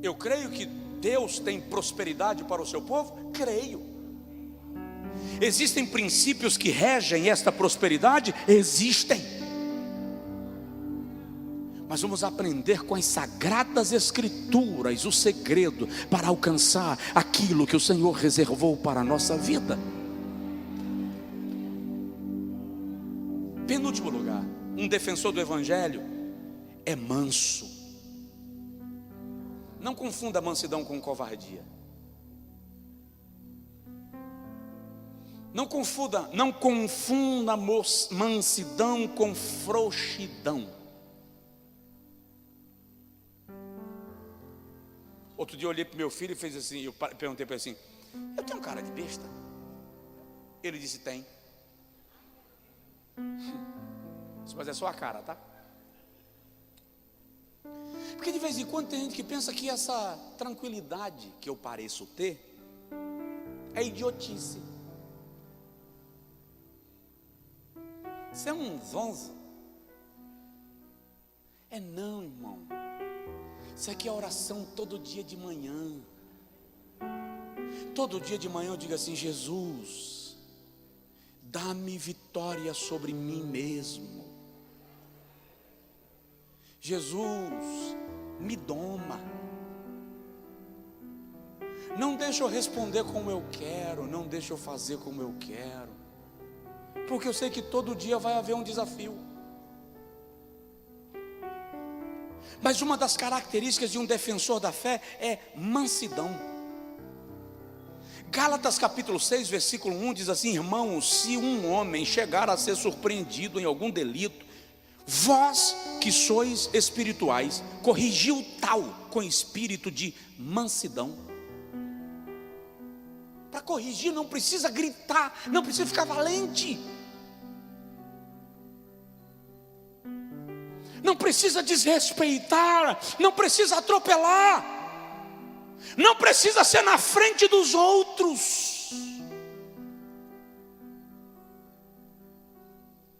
Eu creio que Deus tem prosperidade para o seu povo? Creio. Existem princípios que regem esta prosperidade? Existem. Mas vamos aprender com as sagradas escrituras o segredo para alcançar aquilo que o Senhor reservou para a nossa vida. Penúltimo lugar, um defensor do evangelho é manso. Não confunda mansidão com covardia. Não confunda mansidão com frouxidão. Outro dia eu olhei para o meu filho e fez assim, eu perguntei para ele assim: eu tenho cara de besta? Ele disse: tem. Mas é só a cara, tá? Porque de vez em quando tem gente que pensa que essa tranquilidade que eu pareço ter é idiotice. Você é um zonzo? É não, irmão. Isso aqui é oração todo dia de manhã. Todo dia de manhã eu digo assim: Jesus, dá-me vitória sobre mim mesmo. Jesus, me doma. Não deixa eu responder como eu quero, não deixa eu fazer como eu quero, porque eu sei que todo dia vai haver um desafio. Mas uma das características de um defensor da fé é mansidão. Gálatas capítulo 6, versículo 1 diz assim: irmãos, se um homem chegar a ser surpreendido em algum delito, vós que sois espirituais, corrigiu tal com espírito de mansidão. Para corrigir não precisa gritar, não precisa ficar valente, não precisa desrespeitar, não precisa atropelar, não precisa ser na frente dos outros.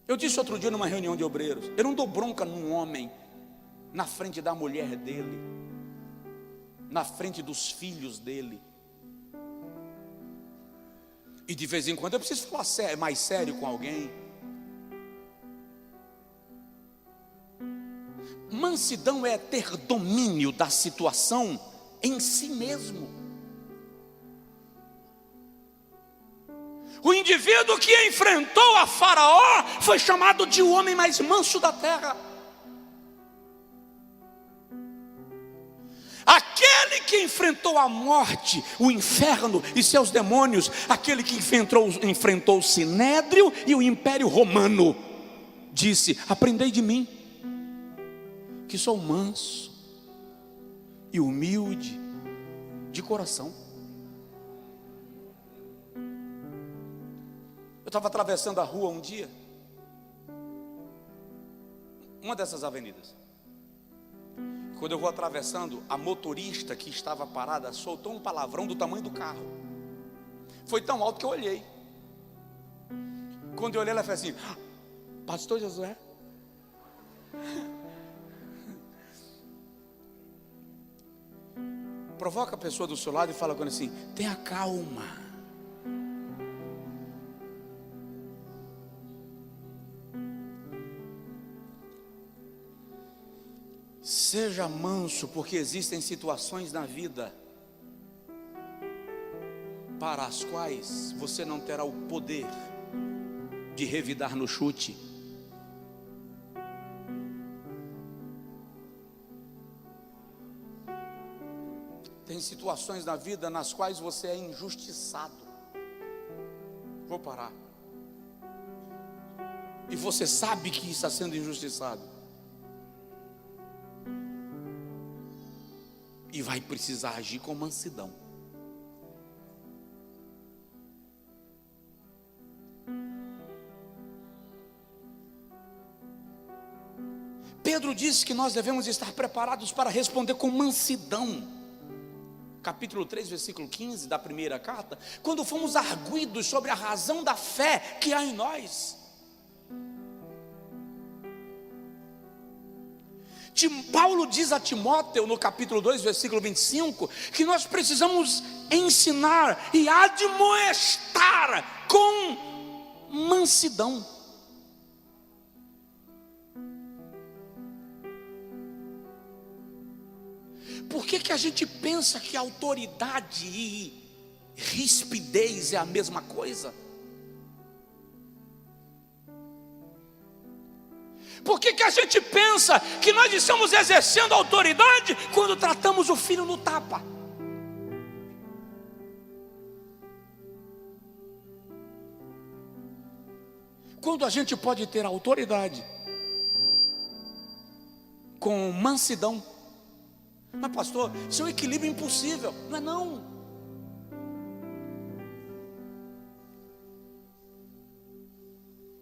Eu disse outro dia numa reunião de obreiros, eu não dou bronca num homem na frente da mulher dele, na frente dos filhos dele. E de vez em quando eu preciso falar mais sério com alguém. Mansidão é ter domínio da situação em si mesmo. O indivíduo que enfrentou a Faraó foi chamado de o homem mais manso da terra. Aquele que enfrentou a morte, o inferno e seus demônios, aquele que enfrentou o sinédrio e o império romano, disse: aprendei de mim, que sou manso e humilde de coração. Eu estava atravessando a rua um dia, uma dessas avenidas. Quando eu vou atravessando, a motorista que estava parada soltou um palavrão do tamanho do carro. Foi tão alto que eu olhei. Quando eu olhei, ela fez assim: pastor Josué? Provoca a pessoa do seu lado e fala com ela assim: tenha calma. Seja manso, porque existem situações na vida para as quais você não terá o poder de revidar no chute. Tem situações na vida nas quais você é injustiçado. Vou parar. E você sabe que está sendo injustiçado. E vai precisar agir com mansidão. Pedro disse que nós devemos estar preparados para responder com mansidão. Capítulo 3, versículo 15 da primeira carta. Quando fomos arguidos sobre a razão da fé que há em nós. Paulo diz a Timóteo no capítulo 2, versículo 25, que nós precisamos ensinar e admoestar com mansidão. Por que a gente pensa que autoridade e rispidez é a mesma coisa? Por que a gente pensa que nós estamos exercendo autoridade quando tratamos o filho no tapa? Quando a gente pode ter autoridade com mansidão. Mas pastor, isso é um equilíbrio impossível. Não é não.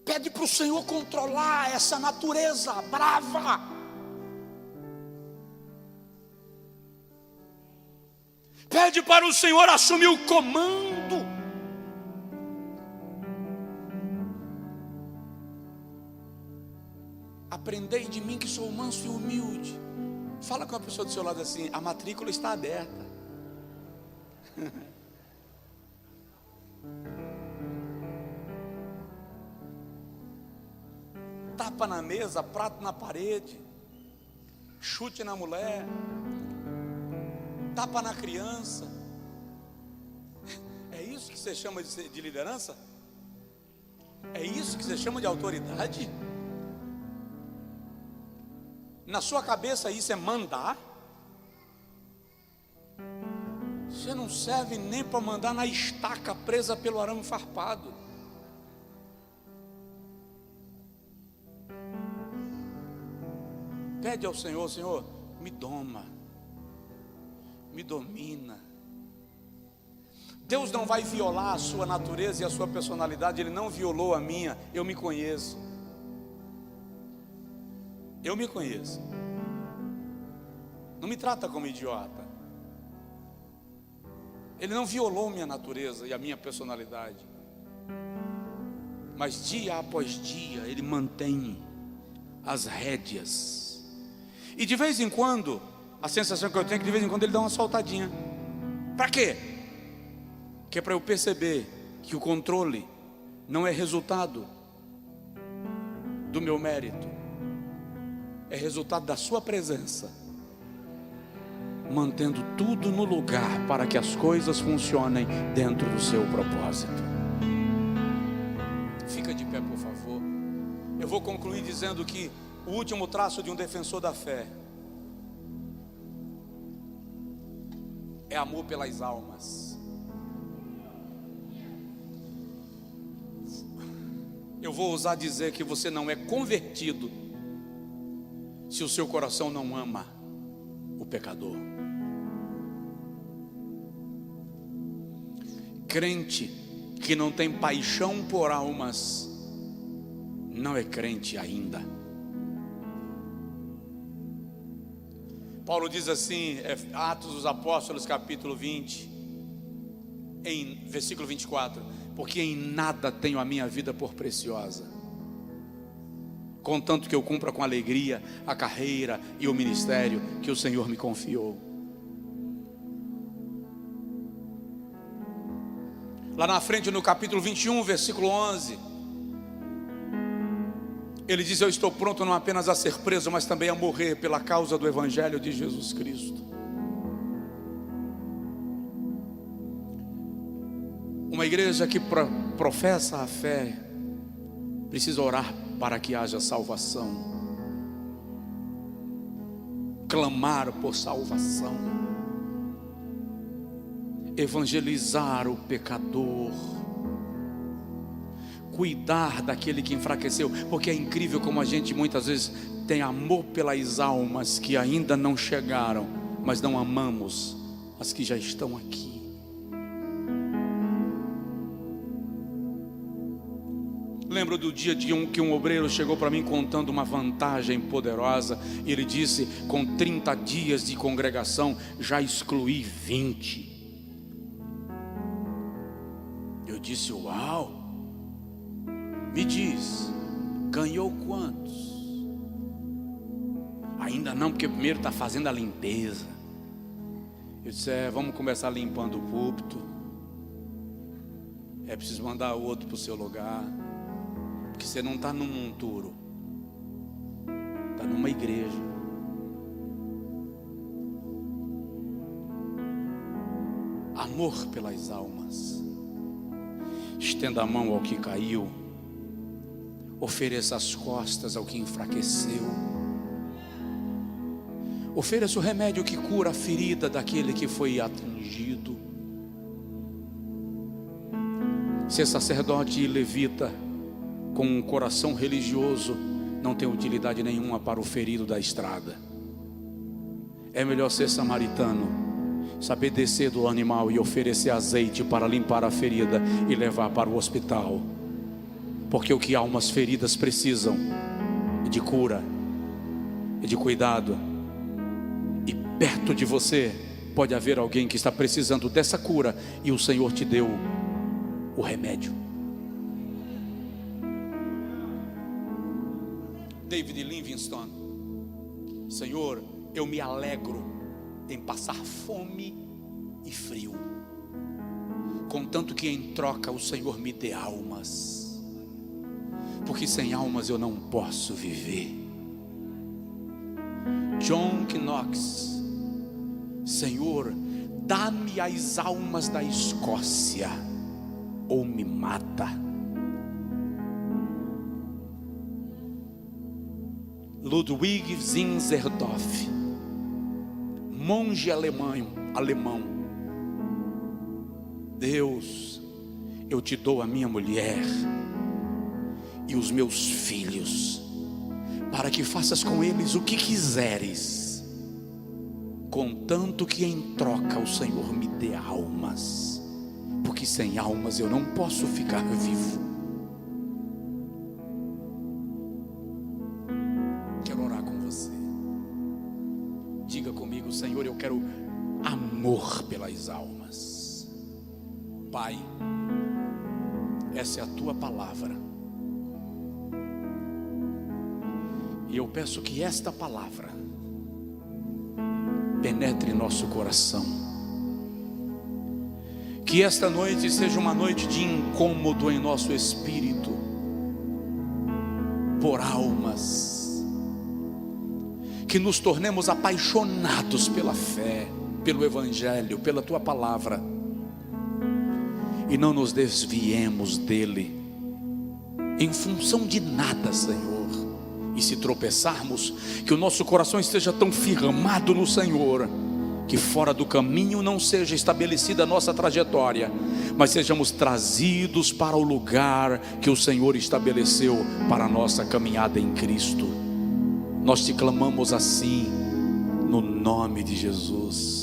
Pede para o Senhor controlar essa natureza brava. Pede para o Senhor assumir o comando. Aprendei de mim que sou manso e humilde. Fala com a pessoa do seu lado assim: a matrícula está aberta. Tapa na mesa, prato na parede, chute na mulher, tapa na criança. É isso que você chama de liderança? É isso que você chama de autoridade? Na sua cabeça isso é mandar? Você não serve nem para mandar na estaca presa pelo arame farpado. Pede ao Senhor: Senhor, me doma, me domina. Deus não vai violar a sua natureza e a sua personalidade. Ele não violou a minha. Eu me conheço. Eu me conheço. Não me trata como idiota. Ele não violou minha natureza e a minha personalidade. Mas dia após dia Ele mantém as rédeas. E de vez em quando, a sensação que eu tenho é que de vez em quando Ele dá uma soltadinha. Para quê? Que é para eu perceber que o controle não é resultado do meu mérito. É resultado da sua presença, mantendo tudo no lugar para que as coisas funcionem dentro do seu propósito. Fica de pé, por favor. Eu vou concluir dizendo que o último traço de um defensor da fé é amor pelas almas. Eu vou ousar dizer que você não é convertido se o seu coração não ama o pecador. Crente que não tem paixão por almas não é crente ainda. Paulo diz assim, Atos dos Apóstolos, capítulo 20, em versículo 24: porque em nada tenho a minha vida por preciosa, contanto que eu cumpra com alegria a carreira e o ministério que o Senhor me confiou. Lá na frente, no capítulo 21, versículo 11, Ele diz: eu estou pronto não apenas a ser preso, mas também a morrer pela causa do Evangelho de Jesus Cristo. Uma igreja que professa a fé precisa orar para que haja salvação, clamar por salvação, evangelizar o pecador, cuidar daquele que enfraqueceu, porque é incrível como a gente muitas vezes tem amor pelas almas que ainda não chegaram, mas não amamos as que já estão aqui. Lembro do dia que um obreiro chegou para mim contando uma vantagem poderosa. E ele disse: com 30 dias de congregação já excluí 20. Eu disse: uau! Me diz, ganhou quantos? Ainda não, porque primeiro está fazendo a limpeza. Eu disse: vamos começar limpando o púlpito. É preciso mandar o outro para o seu lugar. Porque você não está num monturo, está numa igreja. Amor pelas almas. Estenda a mão ao que caiu, ofereça as costas ao que enfraqueceu, ofereça o remédio que cura a ferida daquele que foi atingido. Ser sacerdote e levita com um coração religioso não tem utilidade nenhuma para o ferido da estrada. É melhor ser samaritano, saber descer do animal e oferecer azeite para limpar a ferida e levar para o hospital. Porque o que almas feridas precisam é de cura, é de cuidado. E perto de você pode haver alguém que está precisando dessa cura, e o Senhor te deu o remédio. David Livingstone: Senhor, eu me alegro em passar fome e frio, contanto que em troca o Senhor me dê almas, porque sem almas eu não posso viver. John Knox: Senhor, dá-me as almas da Escócia ou me mata. Ludwig Zinzendorf, monge alemão: Deus, eu te dou a minha mulher e os meus filhos, para que faças com eles o que quiseres, contanto que em troca o Senhor me dê almas, porque sem almas eu não posso ficar vivo. Diga comigo: Senhor, eu quero amor pelas almas. Pai, essa é a tua palavra, e eu peço que esta palavra penetre em nosso coração, que esta noite seja uma noite de incômodo em nosso espírito por almas, que nos tornemos apaixonados pela fé, pelo Evangelho, pela tua palavra, e não nos desviemos dele em função de nada, Senhor. E se tropeçarmos, que o nosso coração esteja tão firmado no Senhor, que fora do caminho não seja estabelecida a nossa trajetória, mas sejamos trazidos para o lugar que o Senhor estabeleceu para a nossa caminhada em Cristo. Nós te clamamos assim, no nome de Jesus.